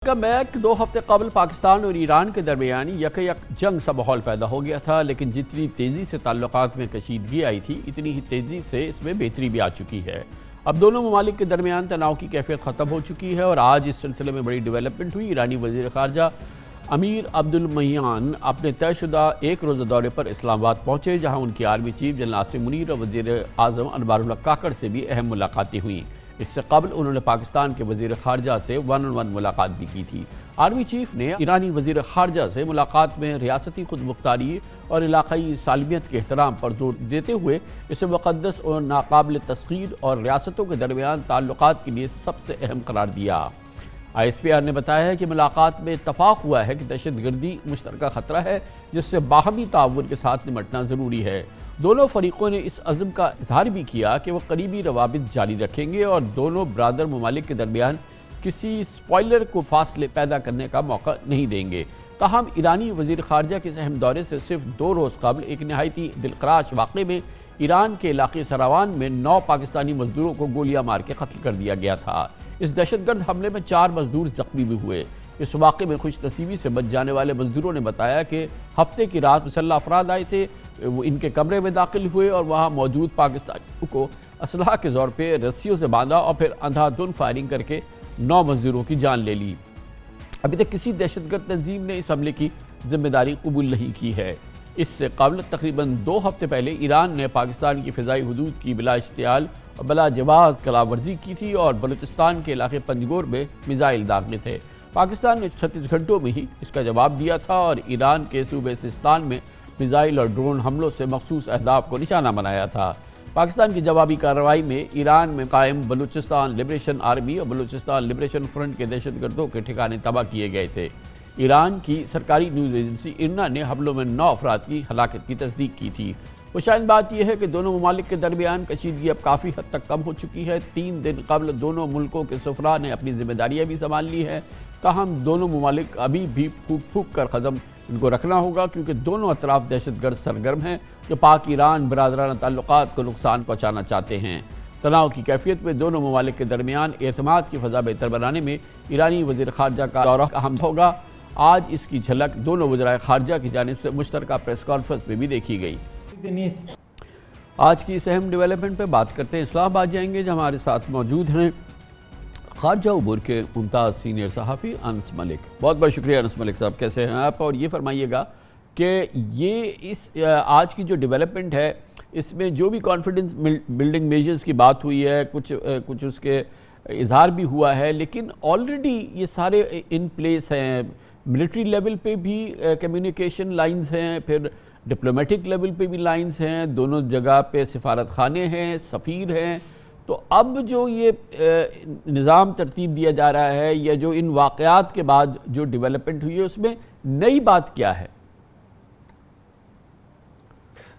کم ایک دو ہفتے قبل پاکستان اور ایران کے درمیان یک جنگ سا ماحول پیدا ہو گیا تھا، لیکن جتنی تیزی سے تعلقات میں کشیدگی آئی تھی اتنی ہی تیزی سے اس میں بہتری بھی آ چکی ہے۔ اب دونوں ممالک کے درمیان تناؤ کی کیفیت ختم ہو چکی ہے اور آج اس سلسلے میں بڑی ڈیولپمنٹ ہوئی۔ ایرانی وزیر خارجہ امیر عبدالمیان اپنے طے شدہ ایک روزہ دورے پر اسلام آباد پہنچے، جہاں ان کی army chief general Asim Munir اور وزیر اعظم انوار اللہ کاکڑ سے بھی اہم ملاقاتیں ہوئیں۔ اس سے قبل انہوں نے پاکستان کے وزیر خارجہ سے ون آن ون ملاقات بھی کی تھی۔ آرمی چیف نے ایرانی وزیر خارجہ سے ملاقات میں ریاستی خود مختاری اور علاقائی سالمیت کے احترام پر زور دیتے ہوئے اسے مقدس اور ناقابل تسخیر اور ریاستوں کے درمیان تعلقات کے لیے سب سے اہم قرار دیا۔ ISPR نے بتایا ہے کہ ملاقات میں اتفاق ہوا ہے کہ دہشت گردی مشترکہ خطرہ ہے جس سے باہمی تعاون کے ساتھ نمٹنا ضروری ہے۔ دونوں فریقوں نے اس عزم کا اظہار بھی کیا کہ وہ قریبی روابط جاری رکھیں گے اور دونوں برادر ممالک کے درمیان کسی سپوائلر کو فاصلے پیدا کرنے کا موقع نہیں دیں گے۔ تاہم ایرانی وزیر خارجہ کے اس اہم دورے سے صرف 2 روز قبل ایک نہایتی دلخراش واقعے میں ایران کے علاقے سراوان میں 9 پاکستانی مزدوروں کو گولیاں مار کے قتل کر دیا گیا تھا۔ اس دہشت گرد حملے میں 4 مزدور زخمی بھی ہوئے۔ اس واقعے میں خوش نصیبی سے بچ جانے والے مزدوروں نے بتایا کہ ہفتے کی رات مسلح افراد آئے تھے، وہ ان کے کمرے میں داخل ہوئے اور وہاں موجود پاکستانیوں کو اسلحہ کے زور پہ رسیوں سے باندھا اور پھر اندھا دھند فائرنگ کر کے 9 مزدوروں کی جان لے لی۔ ابھی تک کسی دہشت گرد تنظیم نے اس حملے کی ذمہ داری قبول نہیں کی ہے۔ اس سے قبل تقریباً 2 ہفتے پہلے ایران نے پاکستان کی فضائی حدود کی بلا اشتعال اور بلا جواز خلاف ورزی کی تھی اور بلوچستان کے علاقے پنجگور میں میزائل داغے تھے۔ پاکستان نے 36 گھنٹوں میں ہی اس کا جواب دیا تھا اور ایران کے صوبے سیستان میں میزائل اور ڈرون حملوں سے مخصوص اہداف کو نشانہ بنایا تھا۔ پاکستان کی جوابی کارروائی میں ایران میں قائم بلوچستان لبریشن آرمی اور بلوچستان لبریشن فرنٹ کے دہشت گردوں کے ٹھکانے تباہ کیے گئے تھے۔ ایران کی سرکاری نیوز ایجنسی IRNA نے حملوں میں 9 افراد کی ہلاکت کی تصدیق کی تھی۔ خوشائند بات یہ ہے کہ دونوں ممالک کے درمیان کشیدگی اب کافی حد تک کم ہو چکی ہے۔ 3 دن قبل دونوں ملکوں کے سفراء نے اپنی ذمہ داریاں بھی سنبھال لی ہیں، تاہم دونوں ممالک ابھی بھی پھونک پھونک کر قدم ان کو رکھنا ہوگا، کیونکہ دونوں اطراف دہشت گرد سرگرم ہیں جو پاک ایران برادرانہ تعلقات کو نقصان پہنچانا چاہتے ہیں۔ تناؤ کی کیفیت میں دونوں ممالک کے درمیان اعتماد کی فضا بہتر بنانے میں ایرانی وزیر خارجہ کا دورہ اہم ہوگا۔ آج اس کی جھلک دونوں وزرائے خارجہ کی جانب سے مشترکہ پریس کانفرنس میں بھی دیکھی گئی۔ آج کی اس اہم ڈیولپمنٹ پہ بات کرتے ہیں، اسلام آباد جائیں گے، جو ہمارے ساتھ موجود ہیں خارجہ امور کے ممتاز سینئر صحافی انس ملک۔ بہت بہت شکریہ انس ملک صاحب، کیسے ہیں آپ؟ اور یہ فرمائیے گا کہ یہ اس آج کی جو ڈیولپمنٹ ہے اس میں جو بھی کانفیڈنس بلڈنگ میجرز کی بات ہوئی ہے، کچھ اس کے اظہار بھی ہوا ہے، لیکن آلریڈی یہ سارے ان پلیس ہیں۔ ملٹری لیول پہ بھی کمیونیکیشن لائنز ہیں، پھر ڈپلومیٹک لیول پہ بھی لائنز ہیں، دونوں جگہ پہ سفارت خانے ہیں، سفیر ہیں۔ تو اب جو یہ نظام ترتیب دیا جا رہا ہے یا جو ان واقعات کے بعد جو ڈیولپمنٹ ہوئی ہے اس میں نئی بات کیا ہے؟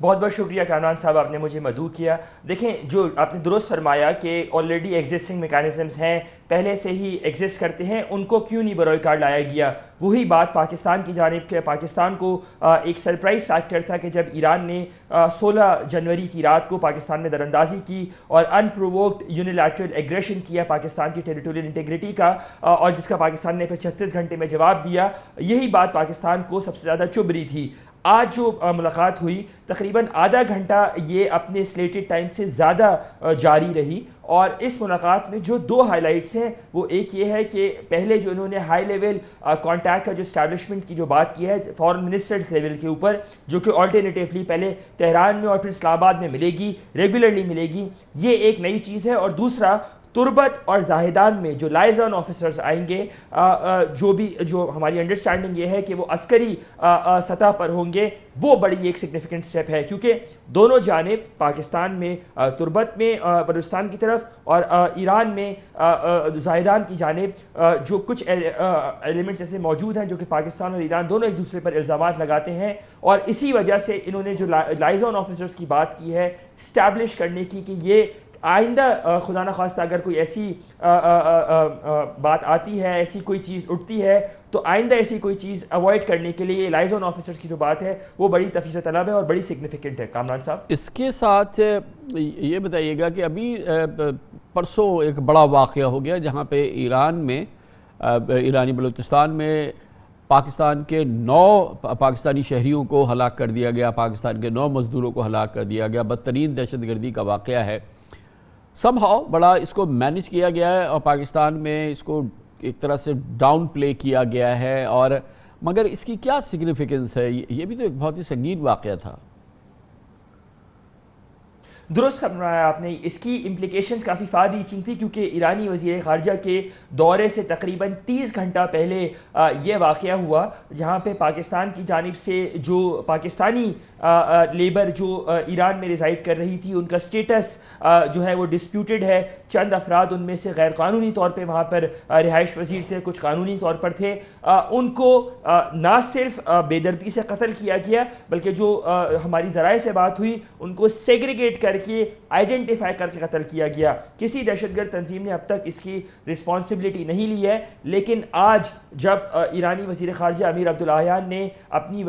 بہت بہت شکریہ کامران صاحب، آپ نے مجھے مدعو کیا۔ دیکھیں، جو آپ نے درست فرمایا کہ آلریڈی ایگزسٹنگ میکانزمز ہیں، پہلے سے ہی ایگزسٹ کرتے ہیں، ان کو کیوں نہیں بروئے کار لایا گیا؟ وہی بات پاکستان کی جانب کے پاکستان کو ایک سرپرائز فیکٹر تھا کہ جب ایران نے 16 جنوری کی رات کو پاکستان میں دراندازی کی اور ان پرووکڈ یونیلیٹرل ایگریشن کیا پاکستان کی ٹیریٹوریل انٹیگریٹی کا، اور جس کا پاکستان نے پھر 36 گھنٹے میں جواب دیا، یہی بات پاکستان کو سب سے زیادہ چبھ رہی تھی۔ آج جو ملاقات ہوئی تقریباً آدھا گھنٹہ یہ اپنے سلیٹڈ ٹائم سے زیادہ جاری رہی، اور اس ملاقات میں جو 2 ہائی لائٹس ہیں وہ ایک یہ ہے کہ پہلے جو انہوں نے ہائی لیول کانٹیکٹ کا جو اسٹیبلشمنٹ کی جو بات کی ہے فارن منسٹرز لیول کے اوپر، جو کہ آلٹرنیٹیولی پہلے تہران میں اور پھر اسلام آباد میں ملے گی، ریگولرلی ملے گی، یہ ایک نئی چیز ہے۔ اور دوسرا، تربت اور زاہدان میں جو لائزون آفیسرز آئیں گے، جو ہماری انڈرسٹینڈنگ یہ ہے کہ وہ عسکری سطح پر ہوں گے، وہ بڑی ایک سگنیفیکنٹ سٹیپ ہے، کیونکہ دونوں جانب پاکستان میں تربت میں بلوچستان کی طرف اور ایران میں زاہدان کی جانب جو کچھ ایلیمنٹس ایسے موجود ہیں جو کہ پاکستان اور ایران دونوں ایک دوسرے پر الزامات لگاتے ہیں، اور اسی وجہ سے انہوں نے جو لائزون آفیسرز کی بات کی ہے اسٹیبلش کرنے کی کہ یہ آئندہ خدا نخواستہ اگر کوئی ایسی بات آتی ہے، ایسی کوئی چیز اٹھتی ہے، تو آئندہ ایسی کوئی چیز اوائڈ کرنے کے لیے لائزون آفیسرز کی جو بات ہے وہ بڑی تفصیل طلب ہے اور بڑی سگنیفیکنٹ ہے۔ کامران صاحب، اس کے ساتھ یہ بتائیے گا کہ ابھی پرسوں ایک بڑا واقعہ ہو گیا جہاں پہ ایران میں ایرانی بلوچستان میں پاکستان کے 9 پاکستانی شہریوں کو ہلاک کر دیا گیا، پاکستان کے 9 مزدوروں کو ہلاک کر دیا گیا۔ بدترین دہشت گردی کا واقعہ ہے۔ سم ہاؤ بڑا اس کو مینج کیا گیا ہے اور پاکستان میں اس کو ایک طرح سے ڈاؤن پلے کیا گیا ہے، اور مگر اس کی کیا سگنیفیکنس ہے؟ یہ بھی تو ایک بہت ہی سنگین واقعہ تھا۔ درست فرمایا آپ نے، اس کی امپلیکیشنز کافی فار ریچنگ تھی، کیونکہ ایرانی وزیر خارجہ کے دورے سے تقریباً 30 گھنٹہ پہلے یہ واقعہ ہوا، جہاں پہ پاکستان کی جانب سے جو پاکستانی لیبر جو ایران میں ریزائڈ کر رہی تھی، ان کا سٹیٹس جو ہے وہ ڈسپیوٹڈ ہے۔ چند افراد ان میں سے غیر قانونی طور پہ وہاں پر رہائش پذیر تھے، کچھ قانونی طور پر تھے۔ ان کو نہ صرف بے دردی سے قتل کیا گیا، بلکہ جو ہماری ذرائع سے بات ہوئی، ان کو سیگریگیٹ کر کے آئیڈینٹیفائی کر کے قتل کیا گیا۔ کسی دہشت گرد تنظیم نے اب تک اس کی رسپانسبلٹی نہیں لی ہے، لیکن آج جب ایرانی وزیر خارجہ امیر عبداللہیان نے اپنی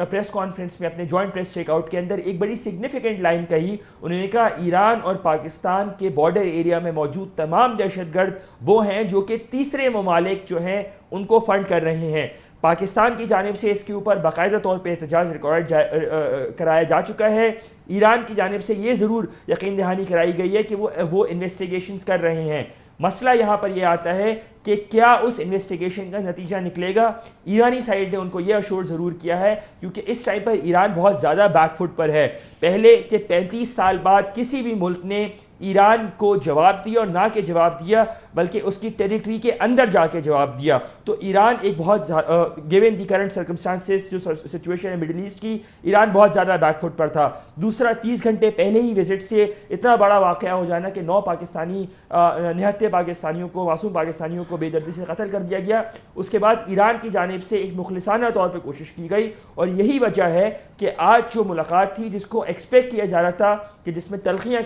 پریس کانفرنس میں، اپنے جوائنٹ پریس ٹیک آؤٹ کے اندر ایک بڑی سگنیفیکنٹ لائن کہی، انہوں نے کہا ایران اور پاکستان کے بارڈر ایریا میں موجود تمام دہشت گرد وہ ہیں جو کہ تیسرے ممالک جو ہیں ان کو فنڈ کر رہے ہیں۔ پاکستان کی جانب سے اس کے اوپر باقاعدہ طور پہ احتجاج ریکارڈ کرایا جا چکا ہے۔ ایران کی جانب سے یہ ضرور یقین دہانی کرائی گئی ہے کہ وہ انویسٹیگیشنز کر رہے ہیں۔ مسئلہ یہاں پر یہ آتا ہے کہ کیا اس انویسٹیگیشن کا نتیجہ نکلے گا؟ ایرانی سائیڈ نے ان کو یہ اشور ضرور کیا ہے، کیونکہ اس ٹائم پر ایران بہت زیادہ بیک فٹ پر ہے۔ پہلے کہ 35 سال بعد کسی بھی ملک نے ایران کو جواب دیا، اور نہ کہ جواب دیا بلکہ اس کی ٹیریٹری کے اندر جا کے جواب دیا، تو ایران ایک بہت گیون دی کرنٹ سرکمسٹانسز جو سچویشن ہے مڈل ایسٹ کی، ایران بہت زیادہ بیک فٹ پر تھا۔ دوسرا، 30 گھنٹے پہلے ہی وزٹ سے اتنا بڑا واقعہ ہو جانا کہ 9 پاکستانی نہتے پاکستانیوں کو، معصوم پاکستانیوں کو بے دردی سے قتل کر دیا گیا۔ اس کے بعد ایران کی جانب سے ایک مخلصانہ طور پہ کوشش کی گئی، اور یہی وجہ ہے کہ آج جو ملاقات تھی، جس کو ایکسپیکٹ کیا جا رہا تھا کہ جس میں تلخیاں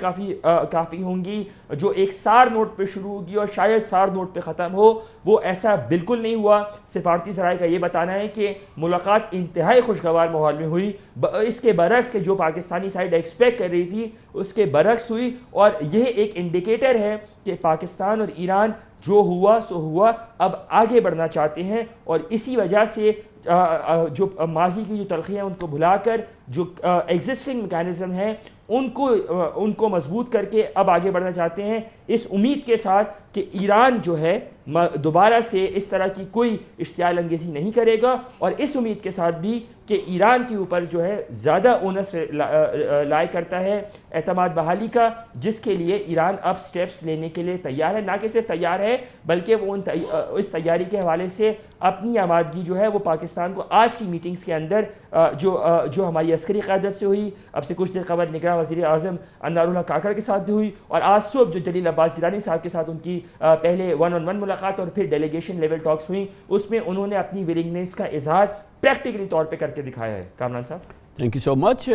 کافی ہوں گی، جو ایک سار نوٹ پہ شروع ہوگی اور شاید سار نوٹ پہ ختم ہو، وہ ایسا بالکل نہیں ہوا۔ سفارتی سرائے کا یہ بتانا ہے کہ ملاقات انتہائی خوشگوار ماحول میں ہوئی، اس کے برعکس کہ جو پاکستانی سائیڈ ایکسپیکٹ کر رہی تھی اس کے برعکس ہوئی، اور یہ ایک انڈیکیٹر ہے کہ پاکستان اور ایران جو ہوا سو ہوا، اب آگے بڑھنا چاہتے ہیں، اور اسی وجہ سے جو ماضی کی جو تلخیاں ان کو بھلا کر جو ایگزسٹنگ میکینزم ہیں ان کو مضبوط کر کے اب آگے بڑھنا چاہتے ہیں، اس امید کے ساتھ کہ ایران جو ہے دوبارہ سے اس طرح کی کوئی اشتعال انگیزی نہیں کرے گا، اور اس امید کے ساتھ بھی کہ ایران کے اوپر جو ہے زیادہ اونس لائے کرتا ہے اعتماد بحالی کا، جس کے لیے ایران اب سٹیپس لینے کے لیے تیار ہے۔ نہ کہ صرف تیار ہے بلکہ وہ اس تیاری کے حوالے سے اپنی آمادگی جو ہے وہ پاکستان کو آج کی میٹنگز کے اندر جو ہماری عسکری قیادت سے ہوئی، اب سے کچھ دیر قبل نگراں وزیر اعظم انوار اللہ کاکڑ کے ساتھ بھی ہوئی، اور آج صبح جو جلیل عباس جیلانی صاحب کے ساتھ ان کی پہلے 1-on-1 ملاقات اور پھر ڈیلیگیشن لیول ٹاکس ہوئی، اس میں انہوں نے اپنی ولنگنس کا اظہار پریکٹیکلی طور پہ کر کے دکھایا ہے۔ کامران صاحب، تھینک یو سو مچ۔